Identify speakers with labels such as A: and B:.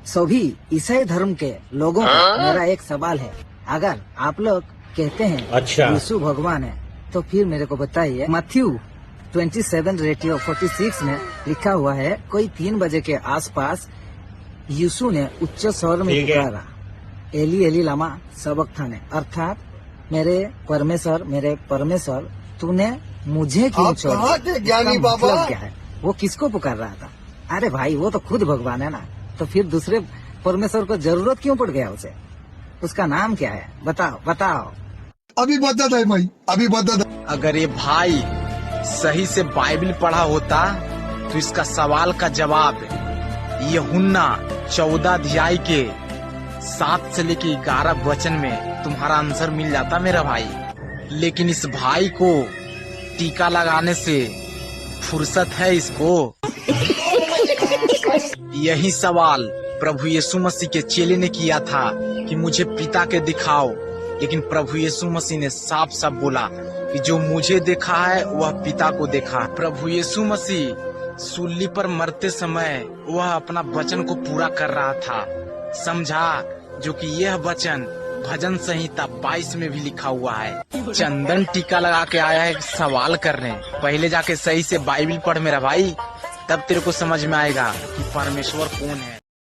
A: सभी ईसाई धर्म के लोगों को मेरा एक सवाल है, अगर आप लोग कहते हैं
B: अच्छा
A: यीशु भगवान है तो फिर मेरे को बताइए, मैथ्यू 27:46 में लिखा हुआ है, कोई 3 बजे के आसपास यीशु ने उच्च स्वर में पुकारा, एली एली लमा सबक्तानी, अर्थात मेरे परमेश्वर तूने मुझे क्यों छोड़ा।
C: ज्ञानी बाबा
A: मतलब क्या है, वो किसको पुकार रहा था? अरे भाई वो तो खुद भगवान है ना, तो फिर दूसरे परमेश्वर को जरूरत क्यों पड़ गया उसे? उसका नाम क्या है? बताओ।
C: अभी बता दे भाई, अभी बता दे।
D: अगर ये भाई सही से बाइबल पढ़ा होता तो इसका सवाल का जवाब यूहन्ना 14 अध्याय के 7 से लेके 11 वचन में तुम्हारा आंसर मिल जाता मेरा भाई। लेकिन इस भाई को टीका लगाने से फुर्सत है इसको। यही सवाल प्रभु यीशु मसीह के चेले ने किया था कि मुझे पिता के दिखाओ, लेकिन प्रभु यीशु मसीह ने साफ साफ बोला कि जो मुझे देखा है वह पिता को देखा। प्रभु यीशु मसीह सूली पर मरते समय वह अपना वचन को पूरा कर रहा था, समझा, जो कि यह वचन भजन संहिता 22 में भी लिखा हुआ है। चंदन टीका लगा के आया है सवाल करने, पहले जाके सही से बाइबल पढ़ मेरा भाई, तब तेरे को समझ में आएगा कि परमेश्वर कौन है।